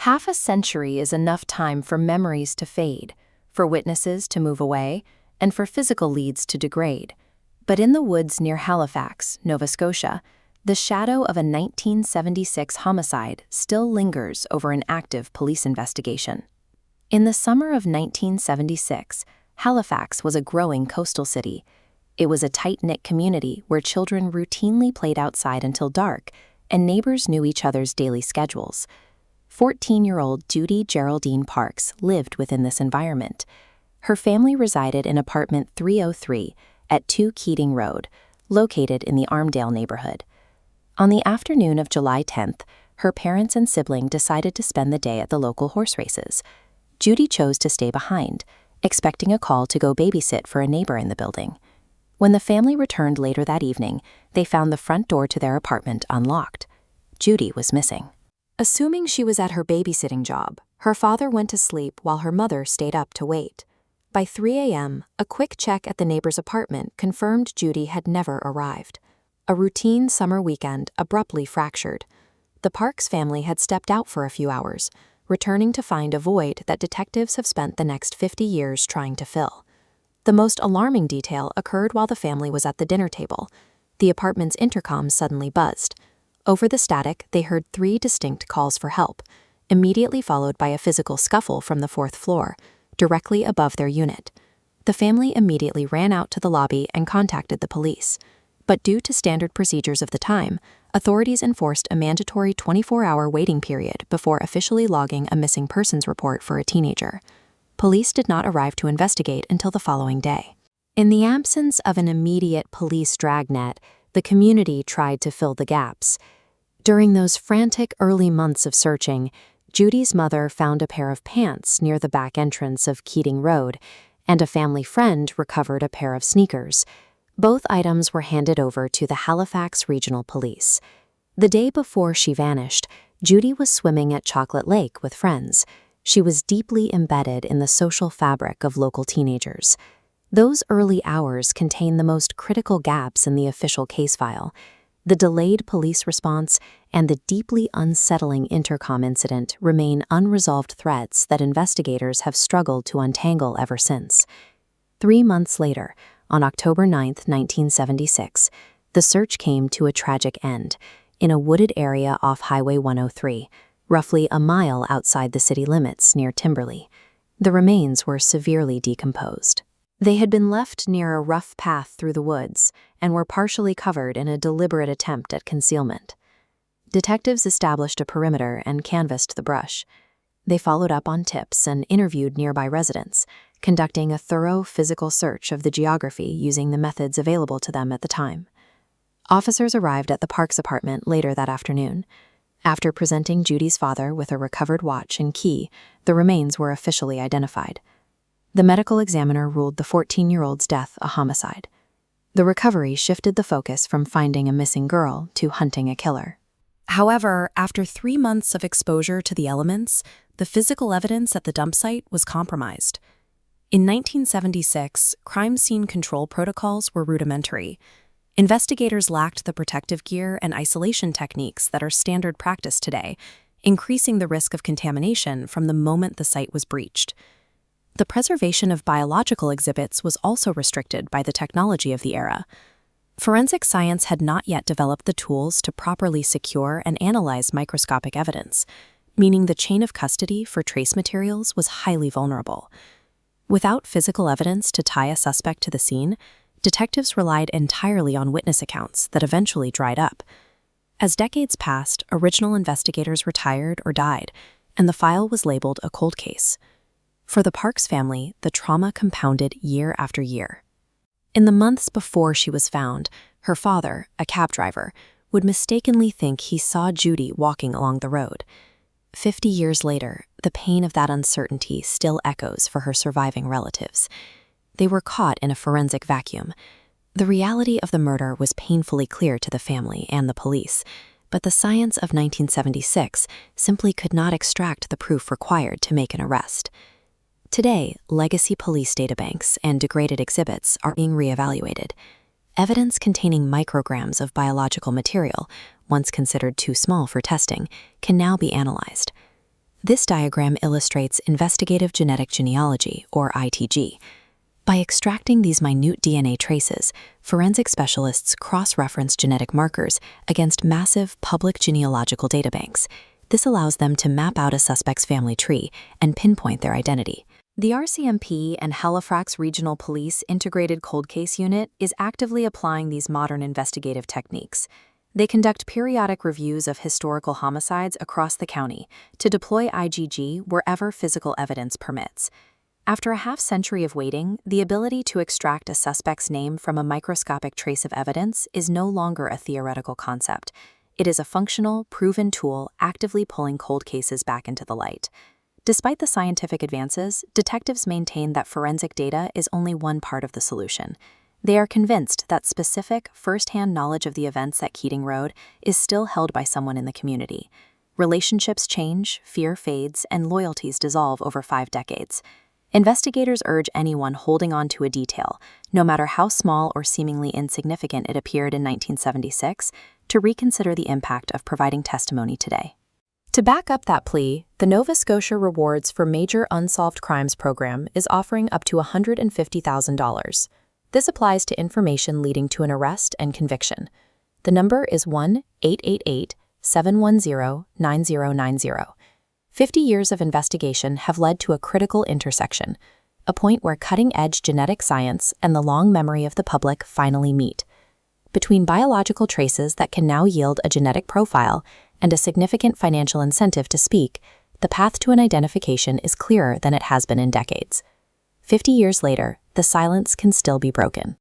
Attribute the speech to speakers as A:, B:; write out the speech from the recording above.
A: Half a century is enough time for memories to fade, for witnesses to move away, and for physical leads to degrade. But in the woods near Halifax, Nova Scotia, the shadow of a 1976 homicide still lingers over an active police investigation. In the summer of 1976, Halifax was a growing coastal city. It was a tight-knit community where children routinely played outside until dark, and neighbors knew each other's daily schedules. 14-year-old Judy Geraldine Parks lived within this environment. Her family resided in apartment 303 at 2 Keating Road, located in the Armdale neighborhood. On the afternoon of July 10th, her parents and sibling decided to spend the day at the local horse races. Judy chose to stay behind, expecting a call to go babysit for a neighbor in the building. When the family returned later that evening, they found the front door to their apartment unlocked. Judy was missing. Assuming she was at her babysitting job, her father went to sleep while her mother stayed up to wait. By 3 a.m., a quick check at the neighbor's apartment confirmed Judy had never arrived. A routine summer weekend abruptly fractured. The Parks family had stepped out for a few hours, returning to find a void that detectives have spent the next 50 years trying to fill. The most alarming detail occurred while the family was at the dinner table. The apartment's intercom suddenly buzzed. Over the static, they heard 3 distinct calls for help, immediately followed by a physical scuffle from the 4th floor, directly above their unit. The family immediately ran out to the lobby and contacted the police. But due to standard procedures of the time, authorities enforced a mandatory 24-hour waiting period before officially logging a missing persons report for a teenager. Police did not arrive to investigate until the following day. In the absence of an immediate police dragnet, the community tried to fill the gaps. During those frantic early months of searching, Judy's mother found a pair of pants near the back entrance of Keating Road, and a family friend recovered a pair of sneakers. Both items were handed over to the Halifax Regional Police. The day before she vanished, Judy was swimming at Chocolate Lake with friends. She was deeply embedded in the social fabric of local teenagers. Those early hours contain the most critical gaps in the official case file. The delayed police response and the deeply unsettling intercom incident remain unresolved threads that investigators have struggled to untangle ever since. 3 months later, on October 9, 1976, the search came to a tragic end in a wooded area off Highway 103, roughly a mile outside the city limits near Timberley. The remains were severely decomposed. They had been left near a rough path through the woods and were partially covered in a deliberate attempt at concealment. Detectives established a perimeter and canvassed the brush. They followed up on tips and interviewed nearby residents, conducting a thorough physical search of the geography using the methods available to them at the time. Officers arrived at the Parks apartment later that afternoon. After presenting Judy's father with a recovered watch and key, the remains were officially identified. The medical examiner ruled the 14-year-old's death a homicide. The recovery shifted the focus from finding a missing girl to hunting a killer. However, after 3 months of exposure to the elements, the physical evidence at the dump site was compromised. In 1976, crime scene control protocols were rudimentary. Investigators lacked the protective gear and isolation techniques that are standard practice today, increasing the risk of contamination from the moment the site was breached. The preservation of biological exhibits was also restricted by the technology of the era. Forensic science had not yet developed the tools to properly secure and analyze microscopic evidence, meaning the chain of custody for trace materials was highly vulnerable. Without physical evidence to tie a suspect to the scene, detectives relied entirely on witness accounts that eventually dried up. As decades passed, original investigators retired or died, and the file was labeled a cold case. For the Parks family, the trauma compounded year after year. In the months before she was found, her father, a cab driver, would mistakenly think he saw Judy walking along the road. 50 years later, the pain of that uncertainty still echoes for her surviving relatives. They were caught in a forensic vacuum. The reality of the murder was painfully clear to the family and the police, but the science of 1976 simply could not extract the proof required to make an arrest. Today, legacy police databanks and degraded exhibits are being reevaluated. Evidence containing micrograms of biological material, once considered too small for testing, can now be analyzed. This diagram illustrates investigative genetic genealogy, or ITG. By extracting these minute DNA traces, forensic specialists cross-reference genetic markers against massive public genealogical databanks. This allows them to map out a suspect's family tree and pinpoint their identity. The RCMP and Halifax Regional Police Integrated Cold Case Unit is actively applying these modern investigative techniques. They conduct periodic reviews of historical homicides across the county to deploy IGG wherever physical evidence permits. After a half-century of waiting, the ability to extract a suspect's name from a microscopic trace of evidence is no longer a theoretical concept. It is a functional, proven tool actively pulling cold cases back into the light. Despite the scientific advances, detectives maintain that forensic data is only one part of the solution. They are convinced that specific, first-hand knowledge of the events at Keating Road is still held by someone in the community. Relationships change, fear fades, and loyalties dissolve over 5 decades. Investigators urge anyone holding on to a detail, no matter how small or seemingly insignificant it appeared in 1976, to reconsider the impact of providing testimony today. To back up that plea, the Nova Scotia Rewards for Major Unsolved Crimes program is offering up to $150,000. This applies to information leading to an arrest and conviction. The number is 1-888-710-9090. 50 years of investigation have led to a critical intersection, a point where cutting-edge genetic science and the long memory of the public finally meet. Between biological traces that can now yield a genetic profile and a significant financial incentive to speak, the path to an identification is clearer than it has been in decades. 50 years later, the silence can still be broken.